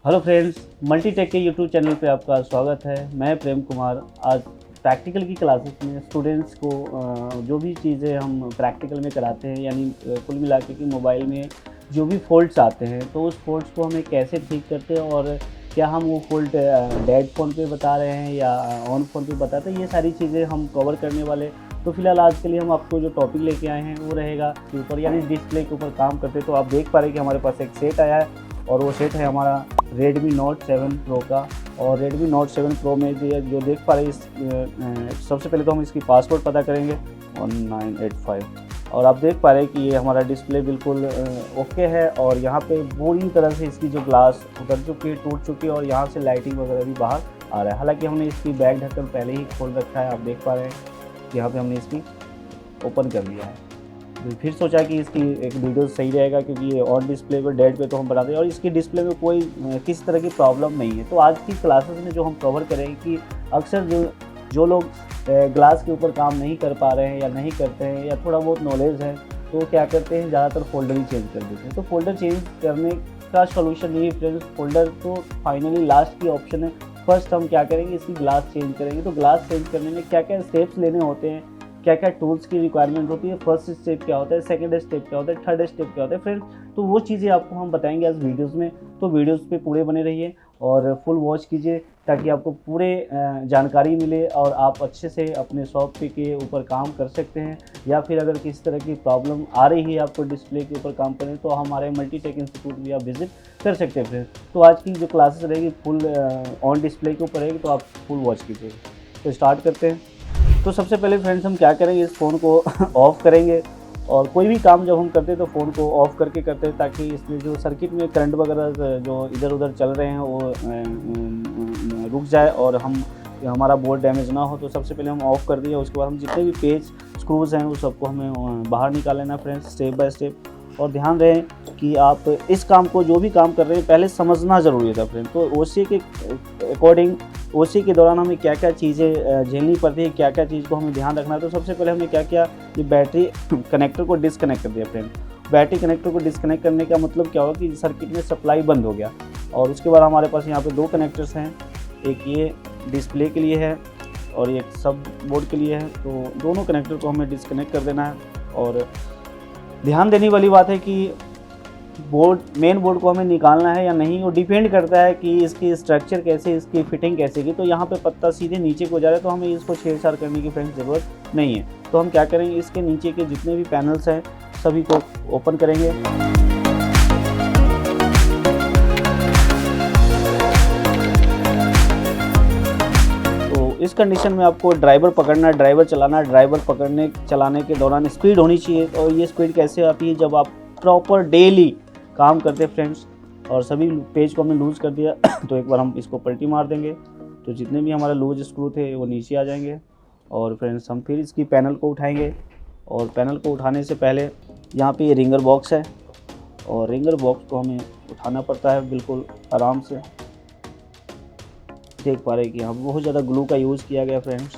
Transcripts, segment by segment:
Hello friends, Multitech के YouTube channel पे आपका स्वागत है। मैं प्रेम कुमार। आज प्रैक्टिकल की क्लासेस में स्टूडेंट्स को जो भी चीज़ें हम प्रैक्टिकल में कराते हैं, यानी कुल मिला के कि मोबाइल में जो भी फॉल्ट्स आते हैं तो उस फॉल्ट्स को हमें कैसे ठीक करते हैं और क्या हम वो फॉल्ट डेड फ़ोन पे बता रहे हैं या ऑन फ़ोन पे बताते हैं, ये सारी चीज़ें हम कवर करने वाले। तो फिलहाल आज के लिए हम आपको जो टॉपिक लेके आए हैं वो रहेगा के ऊपर, यानी डिस्प्ले के ऊपर काम करते। तो आप देख पा रहे हैं कि हमारे पास एक सेट आया है और वो सेट है हमारा Redmi Note 7 Pro का। और Redmi Note 7 Pro में जो देख पा रहे हैं सबसे पहले तो हम इसकी पासवर्ड पता करेंगे 1985। और आप देख पा रहे हैं कि ये हमारा डिस्प्ले बिल्कुल ओके है और यहाँ पे पूरी तरह से इसकी जो ग्लास उतर चुकी है, टूट चुकी है और यहाँ से लाइटिंग वगैरह भी बाहर आ रहा है। हालांकि हमने इसकी बैक ढक्कन पहले ही खोल रखा है। आप देख पा रहे हैं कि यहाँ पे हमने इसकी ओपन कर लिया है। फिर सोचा कि इसकी एक वीडियो सही रहेगा क्योंकि ये ऑन डिस्प्ले पे डेड पे तो हम बनाते हैं और इसकी डिस्प्ले में कोई किसी तरह की प्रॉब्लम नहीं है। तो आज की क्लासेस में जो हम कवर करेंगे कि अक्सर जो लोग ग्लास के ऊपर काम नहीं कर पा रहे हैं या नहीं करते हैं या थोड़ा बहुत नॉलेज है तो क्या करते हैं, ज़्यादातर फोल्डर ही चेंज कर देते हैं। तो फोल्डर चेंज करने का सोल्यूशन यही फ्रेंड्स, फोल्डर तो फाइनली लास्ट की ऑप्शन है। फर्स्ट हम क्या करेंगे, इसकी ग्लास चेंज करेंगे। तो ग्लास चेंज करने में क्या क्या स्टेप्स लेने होते हैं, क्या क्या टूल्स की रिक्वायरमेंट होती है, फर्स्ट स्टेप क्या होता है, सेकंड स्टेप क्या होता है, थर्ड स्टेप क्या होता है फ्रेंड्स, तो वो चीज़ें आपको हम बताएंगे आज वीडियोस में। तो वीडियोस पे पूरे बने रहिए और फुल वॉच कीजिए ताकि आपको पूरे जानकारी मिले और आप अच्छे से अपने शॉप पे के ऊपर काम कर सकते हैं। या फिर अगर किसी तरह की प्रॉब्लम आ रही है आपको डिस्प्ले के ऊपर काम करने, तो हमारे मल्टीटेक इंस्टीट्यूट भी आप विजिट कर सकते हैं फ्रेंड्स। तो आज की जो क्लासेस रहेगी फुल ऑन डिस्प्ले के ऊपर रहेगी, तो आप फुल वॉच कीजिएगा। तो स्टार्ट करते हैं। तो सबसे पहले फ्रेंड्स हम क्या करेंगे, इस फ़ोन को ऑफ़ करेंगे। और कोई भी काम जब हम करते हैं तो फ़ोन को ऑफ़ करके करते हैं ताकि इसमें जो सर्किट में करंट वगैरह जो इधर उधर चल रहे हैं वो रुक जाए और हमारा बोर्ड डैमेज ना हो। तो सबसे पहले हम ऑफ़ कर दिए। उसके बाद हम जितने भी पेज स्क्रूज़ हैं उस सबको हमें बाहर निकाल लेना फ्रेंड्स, स्टेप बाय स्टेप। और ध्यान रहे कि आप इस काम को जो भी काम कर रहे हैं पहले समझना ज़रूरी था फ्रेंड। तो ओसी के अकॉर्डिंग ओसी के दौरान हमें क्या क्या चीज़ें झेलनी पड़ती है, क्या क्या चीज़ को हमें ध्यान रखना है। तो सबसे पहले हमने क्या किया, ये बैटरी कनेक्टर को डिसकनेक्ट कर दिया फ्रेंड। बैटरी कनेक्टर को डिसकनेक्ट करने का मतलब क्या होगा कि सर्किट में सप्लाई बंद हो गया। और उसके बाद हमारे पास यहाँ पे दो कनेक्टर्स हैं, एक ये डिस्प्ले के लिए है और एक सब बोर्ड के लिए है। तो दोनों कनेक्टर को हमें डिसकनेक्ट कर देना है। और ध्यान देने वाली बात है कि मेन बोर्ड को हमें निकालना है या नहीं, वो डिपेंड करता है कि इसकी स्ट्रक्चर कैसे, इसकी फिटिंग कैसे की। तो यहाँ पे पत्ता सीधे नीचे को जा रहा है तो हमें इसको छेड़छाड़ करने की फ्रेंड्स ज़रूरत नहीं है। तो हम क्या करेंगे, इसके नीचे के जितने भी पैनल्स हैं सभी को ओपन करेंगे। इस कंडीशन में आपको ड्राइवर पकड़ना है, ड्राइवर चलाना है। ड्राइवर चलाने के दौरान स्पीड होनी चाहिए। और ये स्पीड कैसे आती है, जब आप प्रॉपर डेली काम करते हैं फ्रेंड्स। और सभी पेज को हमने लूज़ कर दिया तो एक बार हम इसको पलटी मार देंगे तो जितने भी हमारे लूज स्क्रू थे वो नीचे आ जाएंगे। और फ्रेंड्स हम फिर इसकी पैनल को उठाएंगे। और पैनल को उठाने से पहले यहाँ पे ये रिंगर बॉक्स है और रिंगर बॉक्स को हमें उठाना पड़ता है बिल्कुल आराम से। देख पा रहे हैं कि यहाँ बहुत ज़्यादा ग्लू का यूज़ किया गया फ्रेंड्स।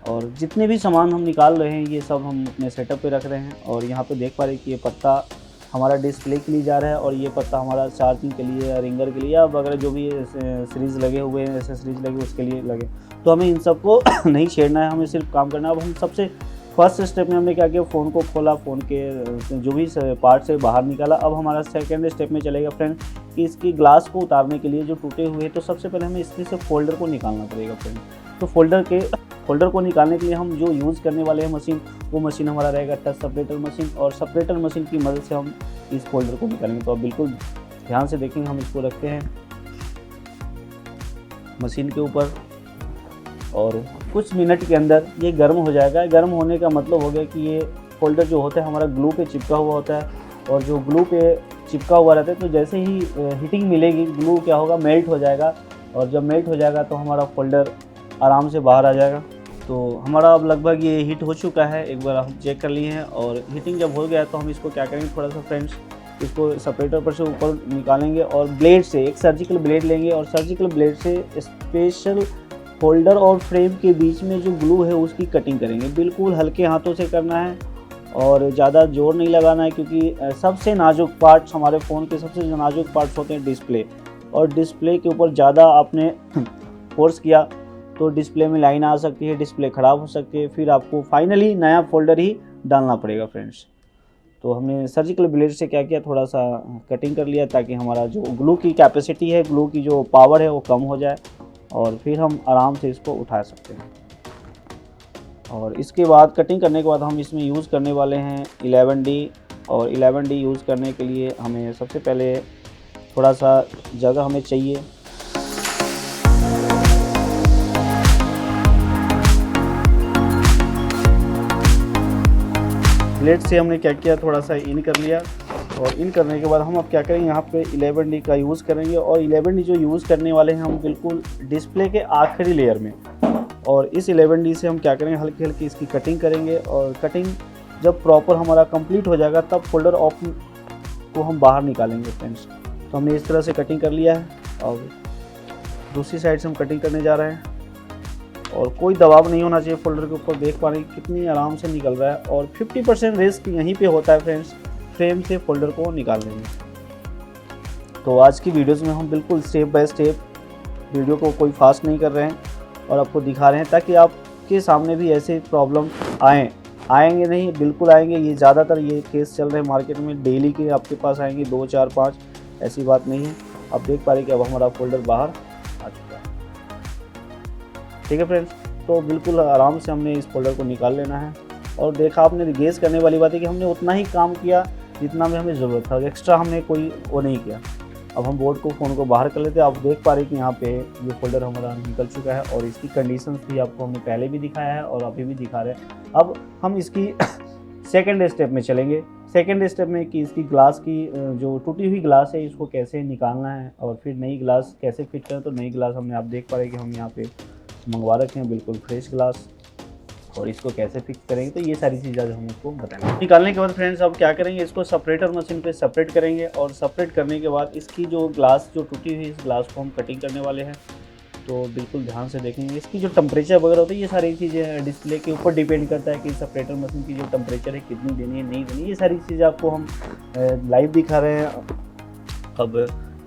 और जितने भी सामान हम निकाल रहे हैं ये सब हम अपने सेटअप पे रख रहे हैं। और यहाँ पे देख पा रहे हैं कि ये पत्ता हमारा डिस्प्ले के लिए जा रहा है और ये पत्ता हमारा चार्जिंग के लिए या रिंगर के लिए या वगैरह जो भी सीरीज़ लगे हुए हैं, ऐसे सीरीज़ लगे उसके लिए लगे। तो हमें इन सबको नहीं छेड़ना है, हमें सिर्फ काम करना है। अब हम सबसे फर्स्ट स्टेप में हमने क्या किया, फ़ोन को खोला, फ़ोन के जो भी पार्ट से बाहर निकाला। अब हमारा सेकेंड स्टेप में चलेगा फ्रेंड कि इसकी ग्लास को उतारने के लिए जो टूटे हुए हैं, तो सबसे पहले हमें इसमें से फोल्डर को निकालना पड़ेगा फ्रेंड। तो फोल्डर को निकालने के लिए हम जो यूज़ करने वाले हैं मशीन, वो मशीन हमारा रहेगा टच सेपरेटर मशीन। और सेपरेटर मशीन की मदद से हम इस फोल्डर को निकालेंगे। तो आप बिल्कुल ध्यान से देखेंगे, हम इसको रखते हैं मशीन के ऊपर और कुछ मिनट के अंदर ये गर्म हो जाएगा। गर्म होने का मतलब हो गया कि ये फोल्डर जो होता है हमारा ग्लू पे चिपका हुआ होता है और जो ग्लू पे चिपका हुआ रहता है तो जैसे ही हीटिंग मिलेगी ग्लू क्या होगा, मेल्ट हो जाएगा। और जब मेल्ट हो जाएगा तो हमारा फोल्डर आराम से बाहर आ जाएगा। तो हमारा अब लगभग ये हीट हो चुका है, एक बार हम चेक कर लिए हैं। और हीटिंग जब हो गया तो हम इसको क्या करेंगे, थोड़ा सा फ्रेंड्स इसको सेपरेटर पर से ऊपर निकालेंगे और ब्लेड से एक सर्जिकल ब्लेड लेंगे और सर्जिकल ब्लेड से स्पेशल होल्डर और फ्रेम के बीच में जो ग्लू है उसकी कटिंग करेंगे। बिल्कुल हल्के हाथों से करना है और ज़्यादा जोर नहीं लगाना है क्योंकि सबसे नाजुक पार्ट्स हमारे फ़ोन के सबसे नाजुक पार्ट्स होते हैं डिस्प्ले। और डिस्प्ले के ऊपर ज़्यादा आपने फोर्स किया तो डिस्प्ले में लाइन आ सकती है, डिस्प्ले ख़राब हो सकती है, फिर आपको फाइनली नया फोल्डर ही डालना पड़ेगा फ्रेंड्स। तो हमने सर्जिकल ब्लेड से क्या किया, थोड़ा सा कटिंग कर लिया ताकि हमारा जो ग्लू की कैपेसिटी है, ग्लू की जो पावर है वो कम हो जाए और फिर हम आराम से इसको उठा सकते हैं। और इसके बाद कटिंग करने के बाद हम इसमें यूज़ करने वाले हैं 11D। और 11D यूज़ करने के लिए हमें सबसे पहले थोड़ा सा जगह हमें चाहिए। ब्लेड से हमने क्या किया, थोड़ा सा इन कर लिया और इन करने के बाद हम अब क्या करेंगे, यहाँ पे 11D का यूज़ करेंगे। और 11D जो यूज़ करने वाले हैं हम बिल्कुल डिस्प्ले के आखिरी लेयर में। और इस 11D से हम क्या करेंगे, हल्की हल्की इसकी कटिंग करेंगे और कटिंग जब प्रॉपर हमारा कंप्लीट हो जाएगा तब फोल्डर ऑफ को हम बाहर निकालेंगे फ्रेंड्स। तो हमने इस तरह से कटिंग कर लिया है और दूसरी साइड से हम कटिंग करने जा रहे हैं। और कोई दबाव नहीं होना चाहिए फोल्डर के ऊपर, देख पा रहे हैं कितनी आराम से निकल रहा है। और 50% रिस्क यहीं पे होता है फ्रेंड्स, फ्रेम से फोल्डर को निकालने में। तो आज की वीडियोज़ में हम बिल्कुल स्टेप बाय स्टेप वीडियो को कोई फास्ट नहीं कर रहे हैं और आपको दिखा रहे हैं ताकि आपके सामने भी ऐसे प्रॉब्लम आएंगे नहीं, बिल्कुल आएंगे। ये ज़्यादातर ये केस चल रहे हैं मार्केट में, डेली के आपके पास आएंगे 2, 4, 5, ऐसी बात नहीं है। आप देख पा रहे कि अब हमारा फोल्डर बाहर आ चुका है। ठीक है फ्रेंड्स, तो बिल्कुल आराम से हमने इस फोल्डर को निकाल लेना है। और देखा आपने, गेस करने वाली बात है कि हमने उतना ही काम किया जितना में हमें ज़रूरत था, एक्स्ट्रा हमने कोई वो नहीं किया। अब हम बोर्ड को, फ़ोन को बाहर कर लेते हैं। आप देख पा रहे हैं कि यहाँ पे ये फोल्डर हमारा निकल चुका है और इसकी कंडीशंस भी आपको हमने पहले भी दिखाया है और अभी भी दिखा रहे हैं। अब हम इसकी सेकंड स्टेप में चलेंगे। सेकंड स्टेप में कि इसकी ग्लास की जो टूटी हुई ग्लास है इसको कैसे निकालना है और फिर नई ग्लास कैसे फिट करें। तो नई ग्लास हमने, आप देख पा रहे हैं कि हम यहाँ पे मंगवा रखे हैं बिल्कुल फ्रेश ग्लास, और इसको कैसे फिक्स करेंगे तो ये सारी चीज़ें हम इसको बताएंगे। निकालने के बाद फ्रेंड्स अब क्या करेंगे, इसको सेपरेटर मशीन पे सेपरेट करेंगे और सेपरेट करने के बाद इसकी जो ग्लास जो टूटी हुई, इस ग्लास को हम कटिंग करने वाले हैं। तो बिल्कुल ध्यान से देखेंगे। इसकी जो टेम्परेचर वगैरह होता है, ये सारी चीज़ें डिस्प्ले के ऊपर डिपेंड करता है कि सेपरेटर मशीन की जो टेम्परेचर है कितनी देनी है, नहीं देनी, ये सारी चीज़ें आपको हम लाइव दिखा रहे हैं। अब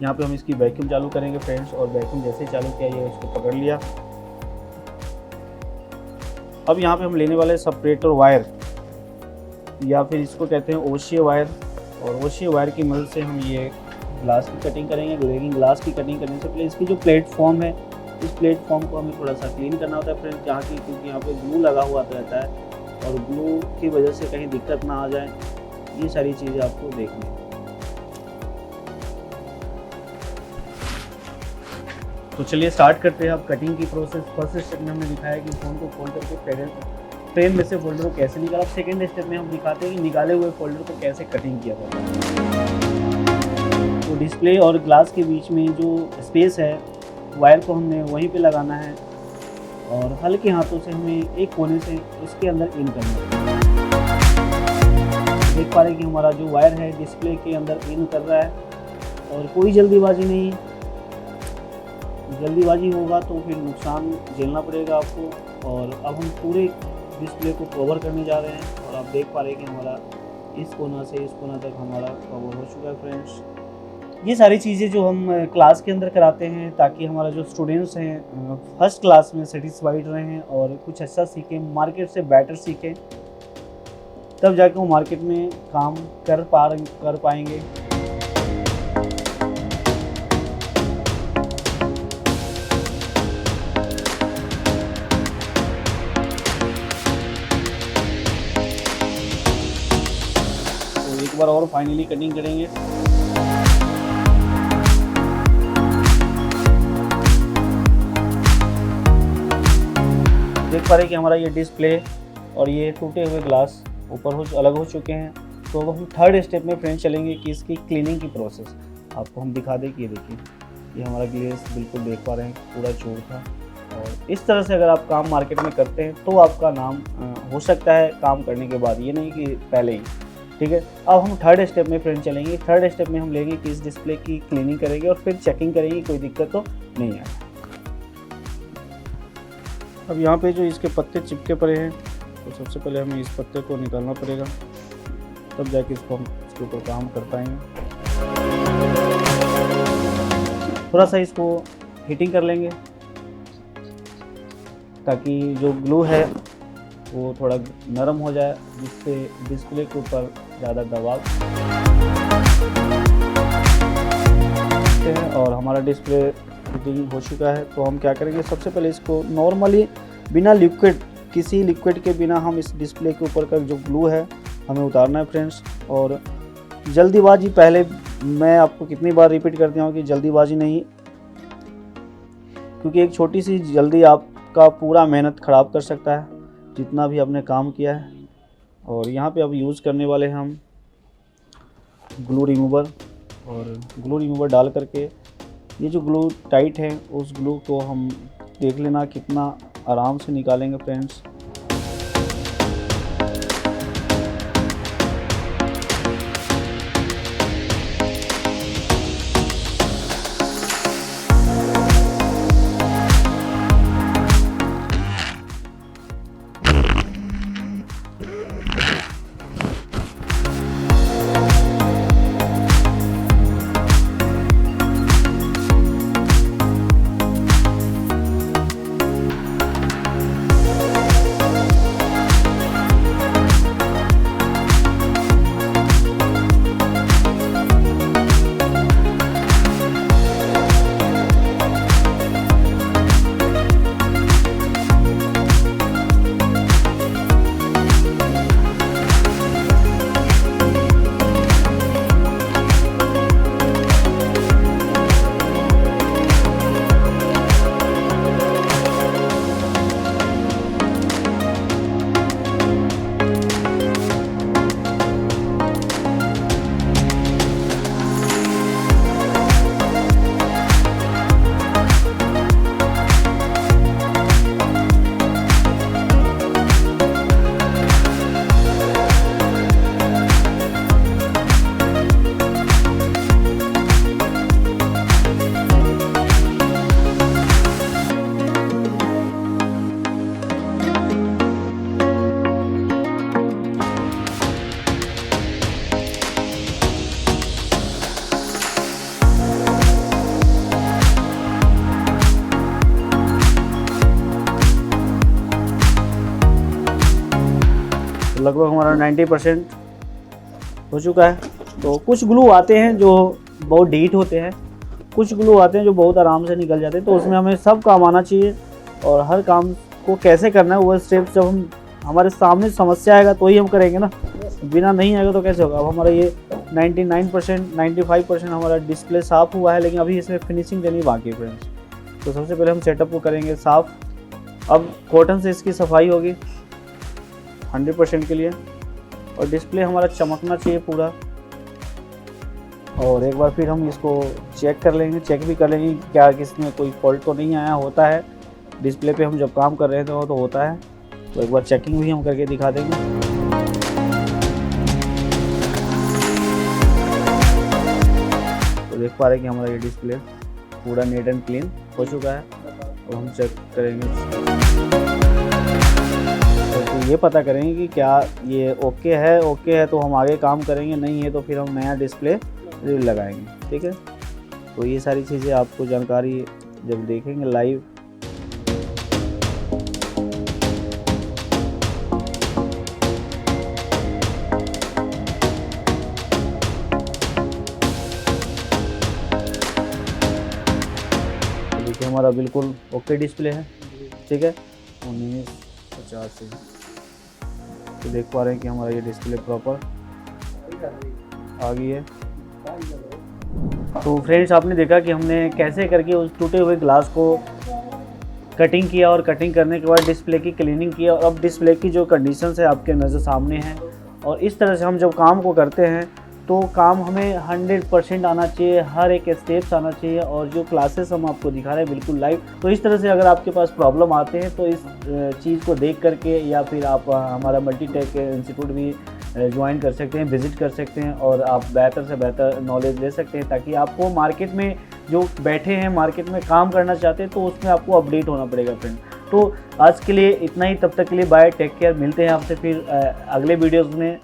यहाँ पे हम इसकी वैक्यूम चालू करेंगे फ्रेंड्स, और वैक्यूम जैसे चालू किया ये इसको पकड़ लिया। अब यहाँ पे हम लेने वाले सेपरेटर वायर, या फिर इसको कहते हैं ओशिए वायर, और ओशिए वायर की मदद से हम ये ग्लास की कटिंग करेंगे। लेकिन ग्लास की कटिंग करने से पहले इसकी जो प्लेटफॉर्म है, इस प्लेटफॉर्म को हमें थोड़ा सा क्लीन करना होता है फ्रेंड्स, जहाँ की क्योंकि यहाँ पे ग्लू लगा हुआ रहता है और ग्लू की वजह से कहीं दिक्कत ना आ जाए, ये सारी चीज़ें आपको देखनी है। तो चलिए स्टार्ट करते हैं अब कटिंग की प्रोसेस। फर्स्ट स्टेप में हमने दिखाया कि फ़ोन को फोल्ड करके फ्रेम में से फोल्डर को कैसे निकाला। सेकेंड स्टेप में हम दिखाते हैं कि निकाले हुए फोल्डर को कैसे कटिंग किया जाता है। तो डिस्प्ले और ग्लास के बीच में जो स्पेस है, वायर को हमने वहीं पे लगाना है और हल्के हाथों से हमें एक कोने से इसके अंदर इन करना है। देख पा रहे हैं कि हमारा जो वायर है डिस्प्ले के अंदर इन कर रहा है और कोई जल्दीबाजी नहीं। जल्दीबाजी होगा तो फिर नुकसान झेलना पड़ेगा आपको। और अब हम पूरे डिस्प्ले को कवर करने जा रहे हैं और आप देख पा रहे हैं कि हमारा इस कोना से इस कोना तक हमारा कवर हो चुका है फ्रेंड्स। ये सारी चीज़ें जो हम क्लास के अंदर कराते हैं ताकि हमारा जो स्टूडेंट्स हैं फर्स्ट क्लास में सेटिस्फाइड रहें और कुछ अच्छा सीखें, मार्केट से बेटर सीखें, तब जाके वो मार्केट में काम कर पाएंगे। तो एक बार और फाइनली कटिंग करेंगे। देख पा रहे हैं कि हमारा ये डिस्प्ले और ये टूटे हुए ग्लास ऊपर अलग हो चुके हैं। तो अब हम थर्ड स्टेप में फ्रेंड्स चलेंगे कि इसकी क्लीनिंग की प्रोसेस आपको हम दिखा दें कि ये देखिए ये हमारा ग्लेस बिल्कुल देख पा रहे हैं पूरा चूर था। और इस तरह से अगर आप काम मार्केट में करते हैं तो आपका नाम हो सकता है काम करने के बाद, ये नहीं कि पहले ही। ठीक है, अब हम थर्ड स्टेप में फ्रेंड चलेंगे। थर्ड स्टेप में हम लेंगे कि इस डिस्प्ले की क्लीनिंग करेंगे और फिर चेकिंग करेंगे कोई दिक्कत तो नहीं है। अब यहाँ पे जो इसके पत्ते चिपके पड़े हैं तो सबसे पहले हमें इस पत्ते को निकालना पड़ेगा, तब जाके इसको हम इसके ऊपर काम कर पाएंगे। थोड़ा सा इसको हीटिंग कर लेंगे ताकि जो ग्लू है वो थोड़ा नरम हो जाए, जिससे डिस्प्ले के ऊपर ज़्यादा दबाव है। और हमारा डिस्प्ले हीटिंग हो चुका है, तो हम क्या करेंगे, सबसे पहले इसको नॉर्मली बिना लिक्विड, किसी लिक्विड के बिना हम इस डिस्प्ले के ऊपर का जो ग्लू है हमें उतारना है फ्रेंड्स। और जल्दीबाजी, पहले मैं आपको कितनी बार रिपीट करती हूँ कि जल्दीबाजी नहीं, क्योंकि एक छोटी सी जल्दी आपका पूरा मेहनत ख़राब कर सकता है जितना भी आपने काम किया है। और यहाँ पे अब यूज़ करने वाले हैं हम ग्लू रिमूवर, और ग्लू रिमूवर डाल करके ये जो ग्लू टाइट है उस ग्लू को हम देख लेना कितना आराम से निकालेंगे फ्रेंड्स। लगभग हमारा 90% हो चुका है। तो कुछ ग्लू आते हैं जो बहुत ढीठ होते हैं, कुछ ग्लू आते हैं जो बहुत आराम से निकल जाते हैं, तो उसमें हमें सब काम आना चाहिए। और हर काम को कैसे करना है वो स्टेप जब हमारे सामने समस्या आएगा तो ही हम करेंगे ना, बिना नहीं आएगा तो कैसे होगा। अब हमारा ये 99% 95% हमारा डिस्प्ले साफ़ हुआ है, लेकिन अभी इसमें फिनिशिंग देनी बाकी है फ्रेंड्स। तो सबसे पहले हम सेटअप को करेंगे साफ़। अब कॉटन से इसकी सफाई होगी 100% के लिए, और डिस्प्ले हमारा चमकना चाहिए पूरा। और एक बार फिर हम इसको चेक कर लेंगे, चेक भी कर लेंगे क्या इसमें कोई फॉल्ट तो नहीं आया। होता है डिस्प्ले पे हम जब काम कर रहे थे वो तो होता है, तो एक बार चेकिंग भी हम करके दिखा देंगे। तो देख पा रहे हैं कि हमारा ये डिस्प्ले पूरा नीट एंड क्लीन हो चुका है। और हम चेक करेंगे तो ये पता करेंगे कि क्या ये ओके है तो हम आगे काम करेंगे, नहीं है तो फिर हम नया डिस्प्ले लगाएंगे। ठीक है, तो ये सारी चीज़ें आपको जानकारी जब देखेंगे लाइव देखिए हमारा बिल्कुल ओके डिस्प्ले है। ठीक है, 1950 तो देख पा रहे हैं कि हमारा ये डिस्प्ले प्रॉपर आ गई है। तो फ्रेंड्स आपने देखा कि हमने कैसे करके उस टूटे हुए ग्लास को कटिंग किया, और कटिंग करने के बाद डिस्प्ले की क्लीनिंग किया। और अब डिस्प्ले की जो कंडीशंस है आपके नज़र सामने हैं। और इस तरह से हम जब काम को करते हैं तो काम हमें 100% आना चाहिए, हर एक स्टेप्स आना चाहिए। और जो क्लासेस हम आपको दिखा रहे हैं बिल्कुल लाइव, तो इस तरह से अगर आपके पास प्रॉब्लम आते हैं तो इस चीज़ को देख करके या फिर आप हमारा मल्टीटेक इंस्टीट्यूट भी ज्वाइन कर सकते हैं, विज़िट कर सकते हैं, और आप बेहतर से बेहतर नॉलेज ले सकते हैं, ताकि आपको मार्केट में जो बैठे हैं, मार्केट में काम करना चाहते हैं, तो उसमें आपको अपडेट होना पड़ेगा फ्रेंड। तो आज के लिए इतना ही, तब तक के लिए बाय, टेक केयर। मिलते हैं आपसे फिर अगले वीडियोज़ में।